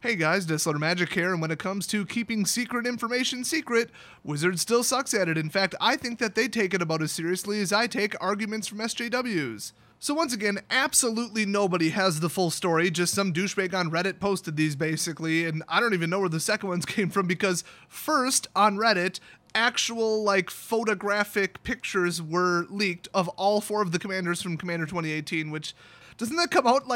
Hey guys, Disler Magic here, and when it comes to keeping secret information secret, Wizards still sucks at it. In fact, I think that they take it about as seriously as I take arguments from SJWs. So once again, absolutely nobody has the full story, just some douchebag on Reddit posted these basically, and I don't even know where the second ones came from because first, on Reddit, actual photographic pictures were leaked of all 4 of the commanders from Commander 2018, which, doesn't that come out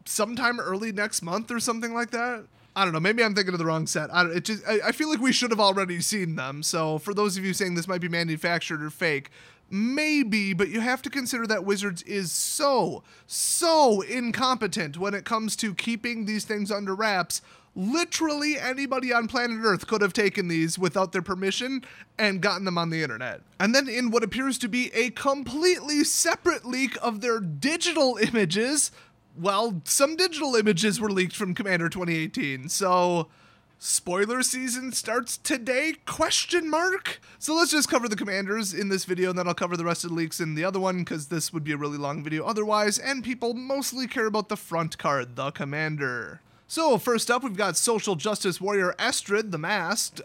sometime early next month or something like that? I don't know, maybe I'm thinking of the wrong set. I feel like we should have already seen them, so for those of you saying this might be manufactured or fake, maybe, but you have to consider that Wizards is so incompetent when it comes to keeping these things under wraps. Literally anybody on planet Earth could have taken these without their permission and gotten them on the internet. And then in what appears to be a completely separate leak of their digital images, well, some digital images were leaked from Commander 2018, so spoiler season starts today, ? So let's just cover the commanders in this video, and then I'll cover the rest of the leaks in the other one, because this would be a really long video otherwise, and people mostly care about the front card, the commander. So first up, we've got social justice warrior Astrid, the masked.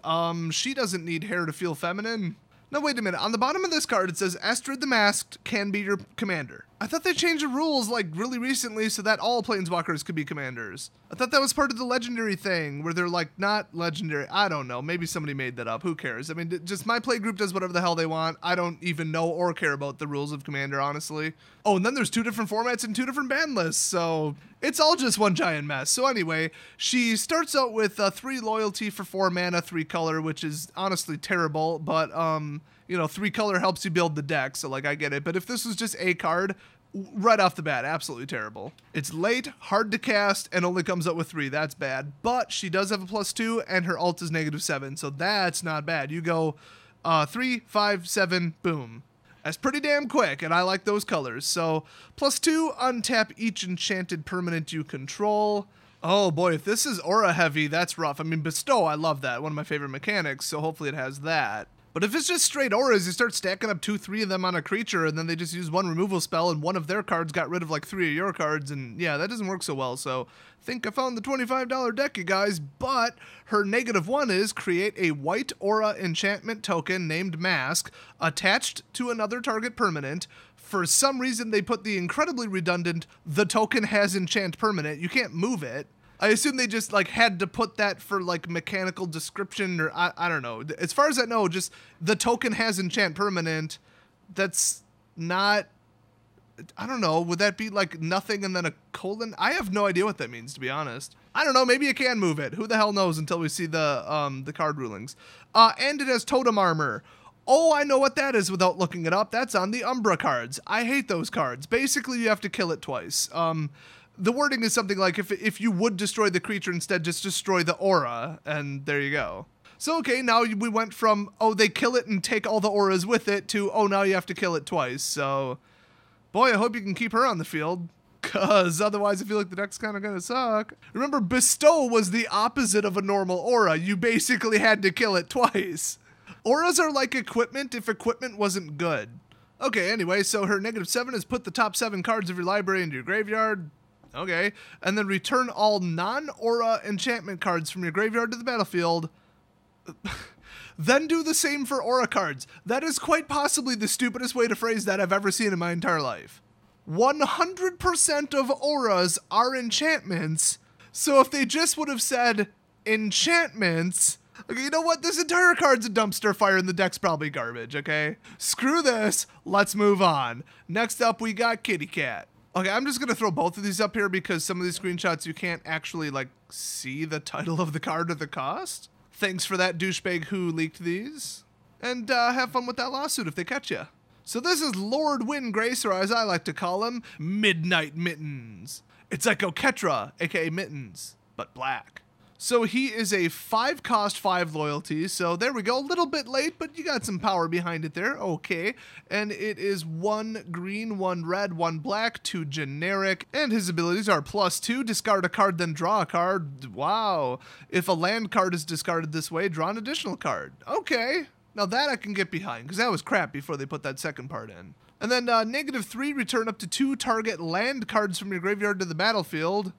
She doesn't need hair to feel feminine. No, wait a minute. On the bottom of this card, it says Astrid the Masked can be your commander. I thought they changed the rules really recently so that all planeswalkers could be commanders. I thought that was part of the legendary thing where they're not legendary. I don't know. Maybe somebody made that up. Who cares? I mean, just my play group does whatever the hell they want. I don't even know or care about the rules of commander, honestly. Oh, and then there's 2 different formats and 2 different ban lists. So it's all just one giant mess. So anyway, she starts out with 3 loyalty for 4 mana, 3 color, which is honestly terrible. But, 3 color helps you build the deck. So I get it. But if this was just a card, right off the bat, absolutely terrible. It's late, hard to cast, and only comes up with 3. That's bad. But she does have a +2, and her ult is -7, so that's not bad. You go 3, 5, 7, boom. That's pretty damn quick, and I like those colors. So +2, untap each enchanted permanent you control. Oh boy, if this is aura heavy, that's rough. I mean, bestow, I love that. One of my favorite mechanics, so hopefully it has that. But if it's just straight auras, you start stacking up 2, 3 of them on a creature, and then they just use 1 removal spell, and one of their cards got rid of 3 of your cards, and yeah, that doesn't work so well. So I think I found the $25 deck, you guys. But her -1 is create a white aura enchantment token named Mask attached to another target permanent. For some reason, they put the incredibly redundant, the token has enchant permanent. You can't move it. I assume they just had to put that for mechanical description, or I don't know. As far as I know, just the token has enchant permanent. That's not, I don't know. Would that be nothing and then a colon? I have no idea what that means, to be honest. I don't know. Maybe you can move it. Who the hell knows until we see the card rulings. And it has totem armor. Oh, I know what that is without looking it up. That's on the Umbra cards. I hate those cards. Basically, you have to kill it twice. The wording is something like if you would destroy the creature, instead just destroy the aura, and there you go. So okay, now we went from, oh, they kill it and take all the auras with it, to, oh, now you have to kill it twice. So, boy, I hope you can keep her on the field, because otherwise I feel like the deck's kind of going to suck. Remember, bestow was the opposite of a normal aura. You basically had to kill it twice. Auras are like equipment if equipment wasn't good. Okay, anyway, so her -7 is put the top 7 cards of your library into your graveyard. Okay, and then return all non-aura enchantment cards from your graveyard to the battlefield. Then do the same for aura cards. That is quite possibly the stupidest way to phrase that I've ever seen in my entire life. 100% of auras are enchantments, so if they just would have said enchantments, okay, you know what? This entire card's a dumpster fire and the deck's probably garbage, okay? Screw this, let's move on. Next up, we got Kitty Cat. Okay, I'm just going to throw both of these up here because some of these screenshots you can't actually, see the title of the card or the cost. Thanks for that douchebag who leaked these. And have fun with that lawsuit if they catch you. So this is Lord Windgrace, or as I like to call him, Midnight Mittens. It's like Oketra, aka Mittens, but black. So he is a 5-cost 5 loyalty, so there we go, a little bit late, but you got some power behind it there, okay. And it is 1 green, 1 red, 1 black, 2 generic, and his abilities are +2, discard a card, then draw a card. Wow. If a land card is discarded this way, draw an additional card. Okay, now that I can get behind, because that was crap before they put that second part in. And then -3, return up to 2 target land cards from your graveyard to the battlefield.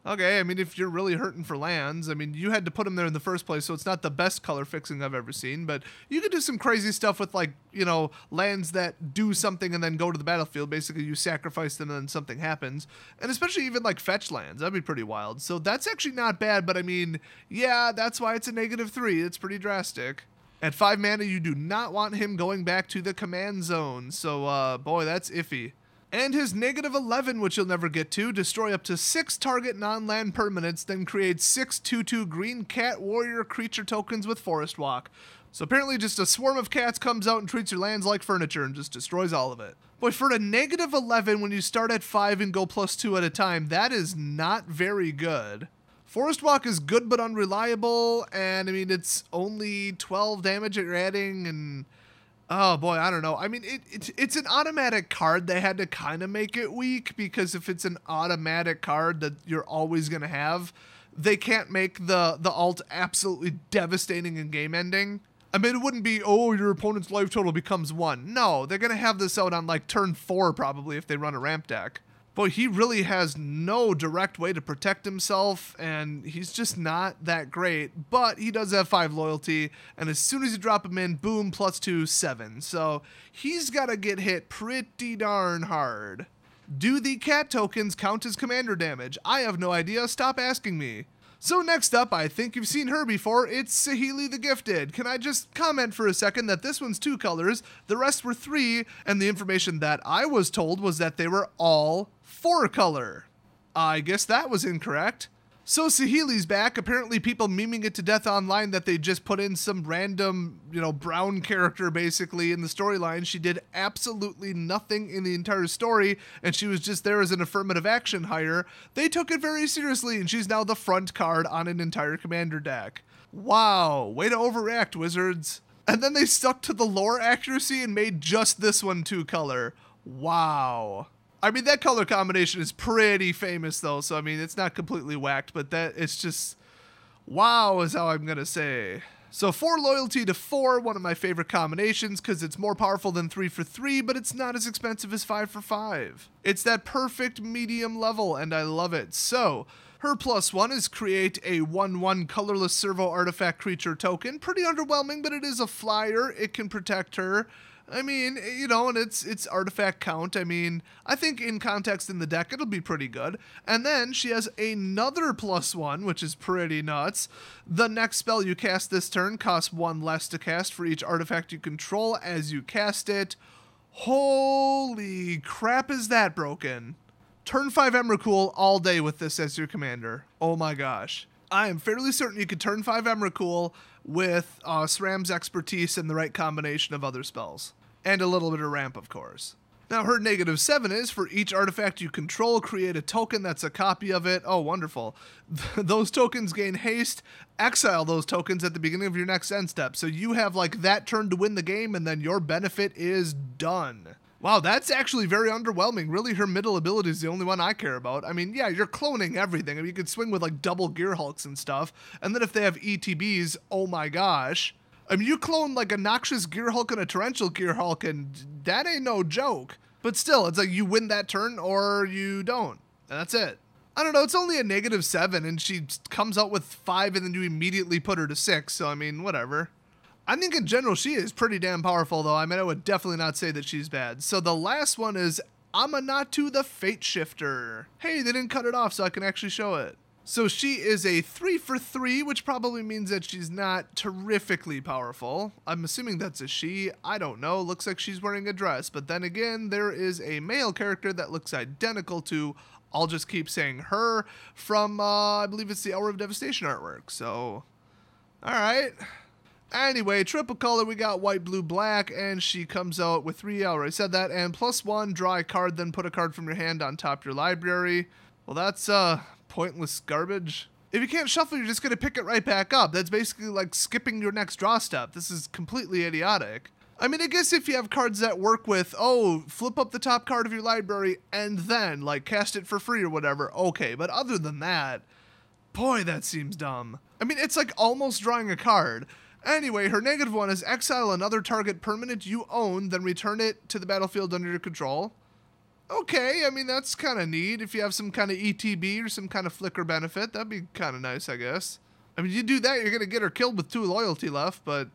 Okay, I mean, if you're really hurting for lands, I mean, you had to put them there in the first place, so it's not the best color fixing I've ever seen, but you could do some crazy stuff with, like, you know, lands that do something and then go to the battlefield. Basically, you sacrifice them and then something happens. And especially even, like, fetch lands. That'd be pretty wild. So that's actually not bad, but I mean, yeah, that's why it's a -3. It's pretty drastic. At 5 mana, you do not want him going back to the command zone. So, boy, that's iffy. And his -11, which you'll never get to, destroy up to 6 target non-land permanents, then create 6 2/2 green cat warrior creature tokens with Forest Walk. So apparently just a swarm of cats comes out and treats your lands like furniture and just destroys all of it. Boy, for a -11 when you start at 5 and go +2 at a time, that is not very good. Forest Walk is good but unreliable, and I mean, it's only 12 damage that you're adding, and oh boy, I don't know. I mean, it's an automatic card. They had to kind of make it weak, because if it's an automatic card that you're always going to have, they can't make the alt absolutely devastating and game ending. I mean, it wouldn't be, oh, your opponent's life total becomes 1. No, they're going to have this out on like turn 4 probably if they run a ramp deck. Boy, he really has no direct way to protect himself, and he's just not that great, but he does have 5 loyalty, and as soon as you drop him in, boom, +2, 7. So he's got to get hit pretty darn hard. Do the cat tokens count as commander damage? I have no idea. Stop asking me. So next up, I think you've seen her before, it's Sousa Healy the Gifted. Can I just comment for a second that this one's 2 colors, the rest were 3, and the information that I was told was that they were all 4 color. I guess that was incorrect. So Sousa Healy's back. Apparently people memeing it to death online that they just put in some random, you know, brown character basically in the storyline. She did absolutely nothing in the entire story, and she was just there as an affirmative action hire. They took it very seriously, and she's now the front card on an entire commander deck. Wow, way to overreact, Wizards. And then they stuck to the lore accuracy and made just this one 2 color. Wow. I mean, that color combination is pretty famous, though, so, I mean, it's not completely whacked, but it's just, wow is how I'm going to say. So 4 loyalty to 4, one of my favorite combinations, because it's more powerful than 3 for 3, but it's not as expensive as 5 for 5. It's that perfect medium level, and I love it. So her +1 is create a 1/1 colorless servo artifact creature token. Pretty underwhelming, but it is a flyer. It can protect her. I mean, you know, and it's artifact count. I mean, I think in context in the deck, it'll be pretty good. And then she has another +1, which is pretty nuts. The next spell you cast this turn costs 1 less to cast for each artifact you control as you cast it. Holy crap, is that broken? Turn 5 Emrakul all day with this as your commander. Oh my gosh. I am fairly certain you could turn 5 Emrakul with SRAM's expertise and the right combination of other spells. And a little bit of ramp, of course. Now, her -7 is, for each artifact you control, create a token that's a copy of it. Oh, wonderful. Those tokens gain haste. Exile those tokens at the beginning of your next end step. So you have, like, that turn to win the game, and then your benefit is done. Wow, that's actually very underwhelming. Really, her middle ability is the only one I care about. I mean, yeah, you're cloning everything. I mean, you could swing with, like, double Gear Hulks and stuff. And then if they have ETBs, oh my gosh. I mean, you clone, like, a Noxious Gear Hulk and a Torrential Gear Hulk, and that ain't no joke. But still, it's like you win that turn or you don't. And that's it. I don't know, it's only a -7, and she comes out with 5, and then you immediately put her to 6. So, I mean, whatever. I think in general she is pretty damn powerful, though. I mean, I would definitely not say that she's bad. So the last one is Amanatu the Fate Shifter. Hey, they didn't cut it off so I can actually show it. So she is a 3 for 3, which probably means that she's not terrifically powerful. I'm assuming that's a she. I don't know. Looks like she's wearing a dress. But then again, there is a male character that looks identical to, I'll just keep saying her, from, I believe it's the Hour of Devastation artwork. So, all right. Anyway, triple color, we got white, blue, black, and she comes out with 3, I already said that, and +1, draw a card, then put a card from your hand on top of your library. Well, that's, pointless garbage. If you can't shuffle, you're just going to pick it right back up. That's basically like skipping your next draw step. This is completely idiotic. I mean, I guess if you have cards that work with, oh, flip up the top card of your library and then, like, cast it for free or whatever, okay, but other than that, boy, that seems dumb. I mean, it's like almost drawing a card. Anyway, her -1 is exile another target permanent you own, then return it to the battlefield under your control. Okay, I mean, that's kind of neat. If you have some kind of ETB or some kind of flicker benefit, that'd be kind of nice, I guess. I mean, you do that, you're going to get her killed with 2 loyalty left, but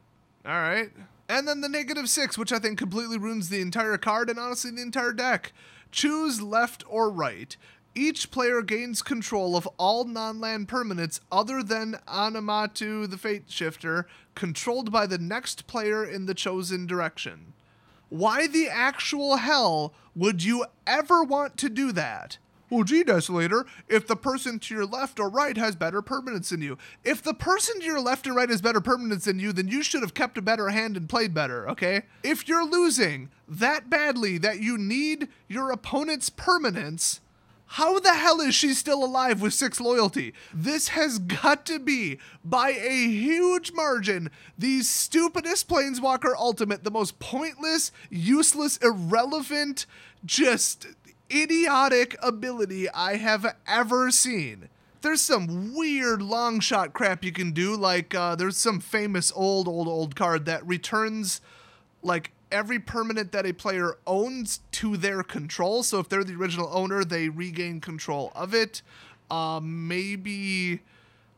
all right. And then the -6, which I think completely ruins the entire card and honestly the entire deck. Choose left or right. Each player gains control of all non-land permanents other than Anamatu the Fate Shifter, controlled by the next player in the chosen direction. Why the actual hell would you ever want to do that? Well, gee, Desolator, if the person to your left or right has better permanents than you. If the person to your left or right has better permanents than you, then you should have kept a better hand and played better, okay? If you're losing that badly that you need your opponent's permanents, how the hell is she still alive with 6 loyalty? This has got to be, by a huge margin, the stupidest Planeswalker Ultimate, the most pointless, useless, irrelevant, just idiotic ability I have ever seen. There's some weird long shot crap you can do, like there's some famous old card that returns like every permanent that a player owns to their control. So if they're the original owner, they regain control of it. Maybe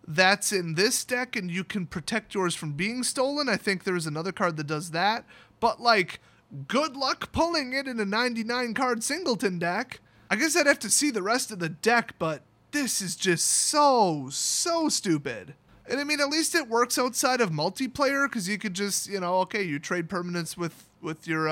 that's in this deck and you can protect yours from being stolen. I think there's another card that does that. But like, good luck pulling it in a 99 card singleton deck. I guess I'd have to see the rest of the deck, but this is just so stupid. And I mean, at least it works outside of multiplayer because you could just, you know, okay, you trade permanents with your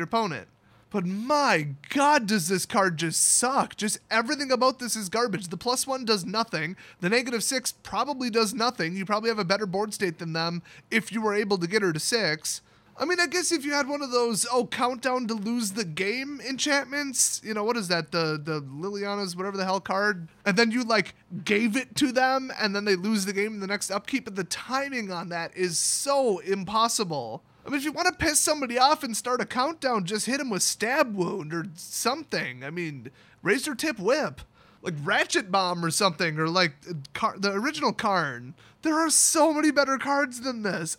opponent. But my God, does this card just suck? Just everything about this is garbage. The +1 does nothing. The -6 probably does nothing. You probably have a better board state than them if you were able to get her to 6. I mean, I guess if you had one of those, countdown to lose the game enchantments, you know, what is that? The Liliana's whatever the hell card. And then you like gave it to them and then they lose the game in the next upkeep. But the timing on that is so impossible. I mean, if you want to piss somebody off and start a countdown, just hit them with Stab Wound or something. I mean, Razor Tip Whip, like Ratchet Bomb or something, or like the original Karn. There are so many better cards than this.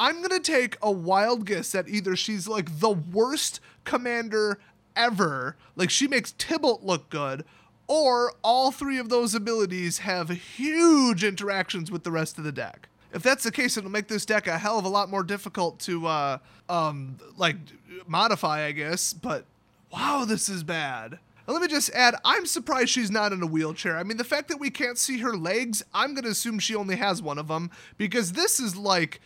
I'm going to take a wild guess that either she's like the worst commander ever, like she makes Tybalt look good, or all 3 of those abilities have huge interactions with the rest of the deck. If that's the case, it'll make this deck a hell of a lot more difficult to, like, modify, I guess, but wow, this is bad. And let me just add, I'm surprised she's not in a wheelchair. I mean, the fact that we can't see her legs, I'm going to assume she only has one of them, because this is like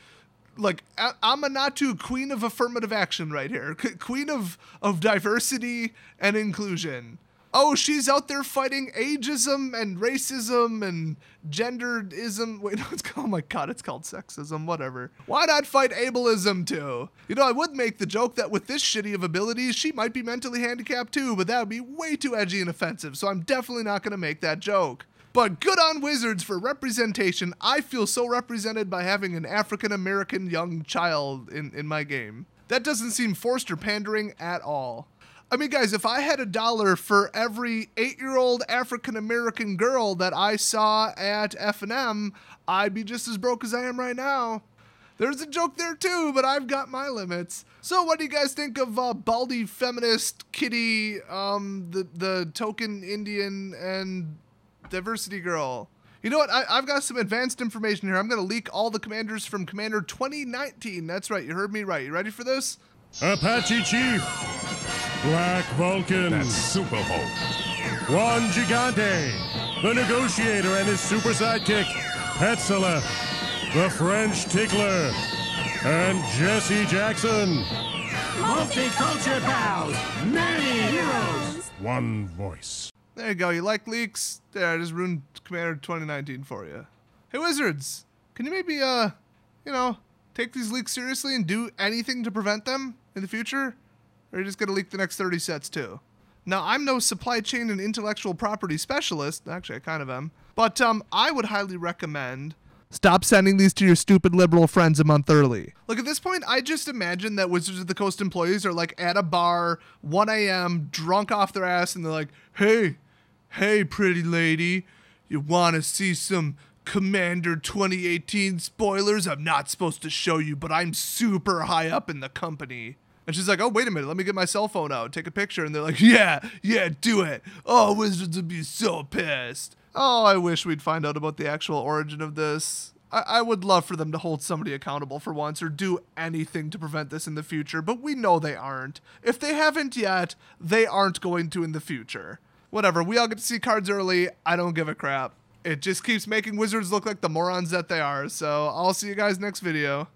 Amanatu, queen of affirmative action right here. Queen of diversity and inclusion. Oh, she's out there fighting ageism and racism and genderism. Wait, no, oh my God, it's called sexism, whatever. Why not fight ableism too? You know, I would make the joke that with this shitty of abilities, she might be mentally handicapped too, but that would be way too edgy and offensive, so I'm definitely not going to make that joke. But good on Wizards for representation. I feel so represented by having an African-American young child in my game. That doesn't seem forced or pandering at all. I mean, guys, if I had $1 for every 8-year-old African-American girl that I saw at F&M, I'd be just as broke as I am right now. There's a joke there too, but I've got my limits. So what do you guys think of Baldy Feminist Kitty, the token Indian and diversity girl? You know what? I've got some advanced information here. I'm going to leak all the commanders from Commander 2019. That's right. You heard me right. You ready for this? Apache Chief, Black Vulcan, That's Super Hulk, Juan Gigante, the Negotiator and his super sidekick, Petzela, the French Tickler, and Jesse Jackson. Multicultural pals, many heroes. One voice. There you go. You like leaks? There, I just ruined Commander 2019 for you. Hey, Wizards, can you maybe, take these leaks seriously and do anything to prevent them in the future? Or are you just going to leak the next 30 sets too? Now, I'm no supply chain and intellectual property specialist. Actually, I kind of am. But I would highly recommend stop sending these to your stupid liberal friends a month early. Look, at this point, I just imagine that Wizards of the Coast employees are like at a bar, 1 a.m., drunk off their ass, and they're like, hey, pretty lady, you want to see some Commander 2018 spoilers? I'm not supposed to show you, but I'm super high up in the company. And she's like, oh, wait a minute, let me get my cell phone out, take a picture. And they're like, yeah, do it. Oh, Wizards would be so pissed. Oh, I wish we'd find out about the actual origin of this. I would love for them to hold somebody accountable for once or do anything to prevent this in the future, but we know they aren't. If they haven't yet, they aren't going to in the future. Whatever, we all get to see cards early. I don't give a crap. It just keeps making Wizards look like the morons that they are, so I'll see you guys next video.